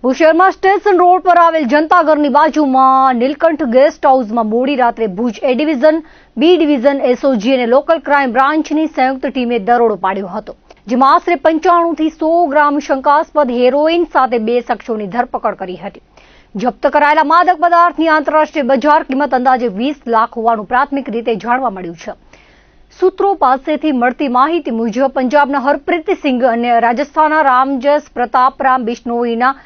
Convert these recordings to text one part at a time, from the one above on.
Bhuj station road પર આવેલ જનતાઘરની બાજુમાં નીલકંઠ ગેસ્ટ હાઉસમાં મોડી રાત્રે Bhuj A division, B division, SOG અને લોકલ ક્રાઇમ બ્રાન્ચની સંયુક્ત ટીમે દરોડો પાડ્યો હતો, જેમાં આશરે 95 થી 100 ગ્રામ શંકાસ્પદ હેરોઇન સાથે 2 શખ્સોની ધરપકડ કરી હતી। જપ્ત કરાયેલા માદક પદાર્થની આંતરરાષ્ટ્રીય બજાર કિંમત અંદાજે 20 લાખ હોવાનું પ્રાથમિક રીતે જાણવા મળ્યું છે। સૂત્રો પાસેથી મળતી માહિતી મુજબ પંજાબના હરપ્રીત સિંઘ અને રાજસ્થાનના રામજસ પ્રતાપરામ બિશ્નોઈના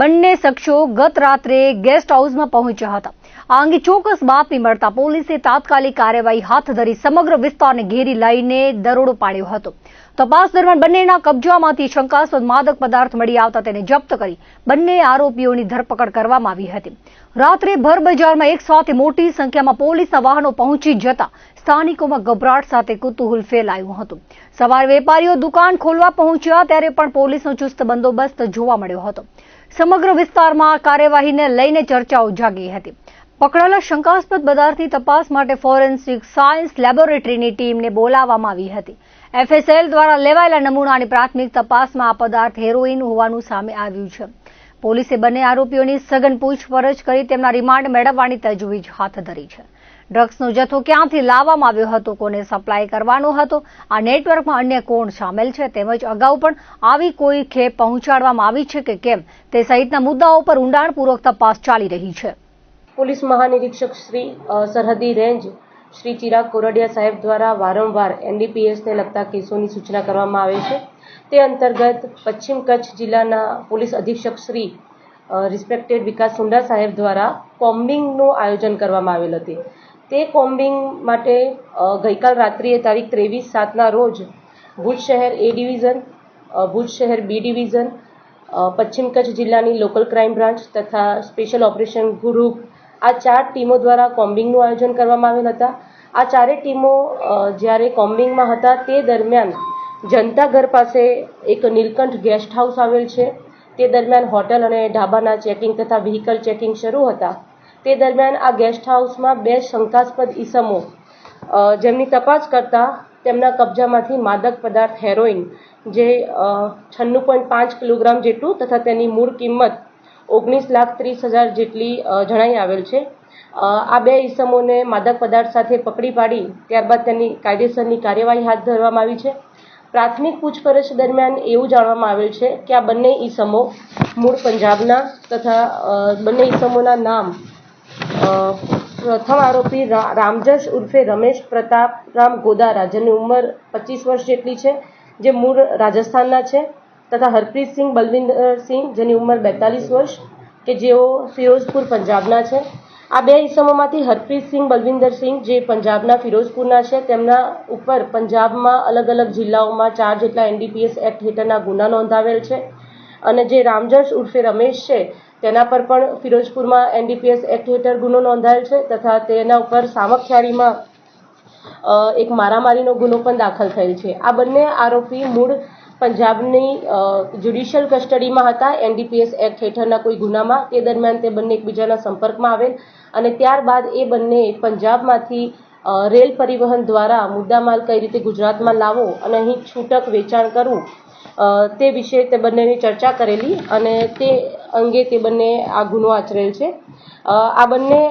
બંને શખ્સો ગત રાત્રે ગેસ્ટ હાઉસમાં પહોંચ્યા હતા। આ અંગે ચોક્કસ બાતમી મળતા પોલીસે તાત્કાલિક કાર્યવાહી હાથ ધરી સમગ્ર વિસ્તારને ઘેરી લઈને દરોડો પાડ્યો હતો। તપાસ દરમિયાન બંનેના કબજામાંથી શંકાસ્પદ માદક પદાર્થ મળી આવતા તેને જપ્ત કરી બંને આરોપીઓની ધરપકડ કરવામાં આવી હતી। રાત્રે ભર બજારમાં એક સાથે મોટી સંખ્યામાં પોલીસના વાહનો પહોંચી જતા સ્થાનિકોમાં ગભરાટ સાથે કુતૂહલ ફેલાયું હતું। સવારે વેપારીઓ દુકાન ખોલવા પહોંચ્યા ત્યારે પણ પોલીસનો ચુસ્ત બંદોબસ્ત જોવા મળ્યો હતો। સમગ્ર વિસ્તારમાં કાર્યવાહીને લઈને ચર્ચાઓ જાગી હતી। પકડાયેલા શંકાસ્પદ પદાર્થની તપાસ માટે ફોરેન્સિક સાયન્સ લેબોરેટરીની ટીમને બોલાવવામાં આવી હતી। એફએસએલ દ્વારા લેવાયેલા નમૂનાની પ્રાથમિક તપાસમાં આ પદાર્થ હેરોઇન હોવાનું સામે આવ્યું છે। પોલીસે બંને આરોપીઓની સઘન પૂછપરછ કરી તેમના રિમાન્ડ મેળવવાની તજવીજ હાથ ધરી છે। ડ્રગ્સનો જથ્થો ક્યાંથી લાવવામાં આવ્યો હતો, કોને સપ્લાય કરવાનો હતો, આ નેટવર્કમાં અન્ય કોણ સામેલ છે, તેમજ અગાઉ પણ આવી કોઈ ખેપ પહોંચાડવામાં આવી છે કે કેમ તે સહિતના મુદ્દાઓ પર ઊંડાણપૂર્વક તપાસ ચાલી રહી છે। પોલીસ મહાનિરીક્ષક શ્રી સરહદી રેન્જ શ્રી ચિરાગ કોરડિયા સાહેબ દ્વારા વારંવાર એનડીપીએસને લગતા કેસોની સૂચના કરવામાં આવે છે। તે અંતર્ગત પશ્ચિમ કચ્છ જિલ્લાના પોલીસ અધિક્ષક શ્રી રિસ્પેક્ટેડ વિકાસ સુંડા સાહેબ દ્વારા કોમ્બિંગનું આયોજન કરવામાં આવેલ હતી। તે કોમ્બિંગ માટે ગઈકાલ રાત્રિએ તારીખ 23/7ના રોજ ભુજ શહેર એ ડિવિઝન, ભુજ શહેર બી ડિવિઝન, પશ્ચિમ કચ્છ જિલ્લાની લોકલ ક્રાઇમ બ્રાન્ચ તથા સ્પેશિયલ ઓપરેશન ગ્રુપ આ 4 ટીમો દ્વારા કોમ્બિંગનું આયોજન કરવામાં આવેલ હતા। આ 4 ટીમો જ્યારે કોમ્બિંગમાં હતા તે દરમિયાન જનતાઘર પાસે એક નીલકંઠ ગેસ્ટ હાઉસ આવેલ છે। તે દરમિયાન હોટલ અને ઢાબાના ચેકિંગ તથા વ્હીકલ ચેકિંગ શરૂ હતા। તે દરમિયાન આ ગેસ્ટ હાઉસમાં 2 શંકાસ્પદ ઈસમો જેમની તપાસ કરતા તેમના કબજામાંથી માદક પદાર્થ હેરોઇન જે 96.5 કિલોગ્રામ જેટલું તથા તેની મૂળ કિંમત 19,30,000 જેટલી જણાઈ આવેલ છે। આ 2 ઈસમોને માદક પદાર્થ સાથે પકડી પાડી ત્યારબાદ તેની કાયદેસરની કાર્યવાહી હાથ ધરવામાં આવી છે। પ્રાથમિક પૂછપરછ દરમિયાન એવું જાણવામાં આવેલ છે કે આ બંને ઈસમો મૂળ પંજાબના તથા બંને ઈસમોના નામ પ્રથમ આરોપી રામજસ ઉર્ફે રમેશ પ્રતાપરામ ગોદારા જેની ઉંમર 25 વર્ષ જેટલી છે, જે મૂળ રાજસ્થાનના છે, તથા હરપ્રીત સિંઘ બલવિંદર સિંહ જેની ઉંમર 42 વર્ષ કે જેઓ ફિરોઝપુર પંજાબના છે। આ 2 ઈસમોમાંથી હરપ્રીત સિંઘ બલવિંદર સિંહ જે પંજાબના ફિરોઝપુરના છે તેમના ઉપર પંજાબમાં અલગ અલગ જિલ્લાઓમાં 4 જેટલા એનડીપીએસ એક્ટ હેઠળના ગુના નોંધાવેલ છે અને જે રામજસ ઉર્ફે રમેશ છે તેના પર પણ ફિરોઝપુરમાં એનડીપીએસ એક્ટ હેઠળ ગુનો નોંધાયેલ છે તથા તેના ઉપર સામખિયાળીમાં એક મારામારીનો ગુનો પણ દાખલ થયેલ છે। આ બંને આરોપી મૂળ પંજાબની જ્યુડિશિયલ કસ્ટડીમાં હતા એનડીપીએસ એક્ટ હેઠળના કોઈ ગુનામાં। તે દરમિયાન તે બંને એકબીજાના સંપર્કમાં આવેલ અને ત્યારબાદ એ બંને પંજાબમાંથી રેલ પરિવહન દ્વારા મુદ્દામાલ કઈ રીતે ગુજરાતમાં લાવવો અને અહીં છૂટક વેચાણ કરવું તે વિશે તે બંનેની ચર્ચા કરેલી અને તે અંગે તે બંને આ ગુનો આચરેલ છે। આ બંને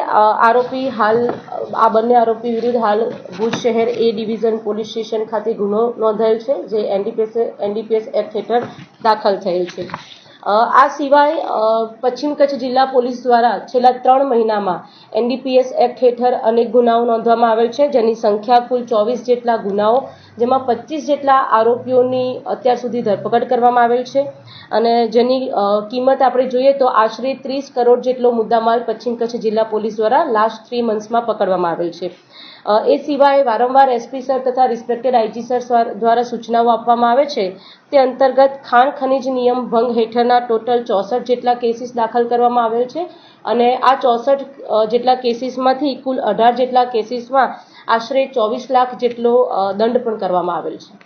આરોપી વિરુદ્ધ હાલ ભુજ શહેર એ ડિવિઝન પોલીસ સ્ટેશન ખાતે ગુનો નોંધાયેલ છે જે એનડીપીએસ એક્ટ હેઠળ દાખલ થયેલ છે। આ સિવાય પશ્ચિમ કચ્છ જિલ્લા પોલીસ દ્વારા છેલ્લા 3 મહિનામાં એનડીપીએસ એક્ટ હેઠળ અનેક ગુનાઓ નોંધવામાં આવેલ છે, જેની સંખ્યા કુલ 24 જેટલા ગુનાઓ, જેમાં 25 જેટલા આરોપીઓની અત્યાર સુધી ધરપકડ કરવામાં આવેલ છે અને જેની કિંમત આપણે જોઈએ તો આશરે 30 કરોડ જેટલો મુદ્દામાલ પશ્ચિમ કચ્છ જિલ્લા પોલીસ દ્વારા લાસ્ટ 3 મંથ્સમાં પકડવામાં આવેલ છે। એ સિવાય વારંવાર એસપી સર તથા રિસ્પેક્ટેડ આઈજી સર દ્વારા સૂચનાઓ આપવામાં આવે છે। તે અંતર્ગત ખાણ ખનીજ નિયમ ભંગ હેઠળના ટોટલ 64 જેટલા કેસીસ દાખલ કરવામાં આવેલ છે અને આ 64 જેટલા કેસીસમાંથી કુલ 18 જેટલા કેસીસમાં આશરે 24 લાખ જેટલો દંડ પણ કરવામાં આવેલ છે।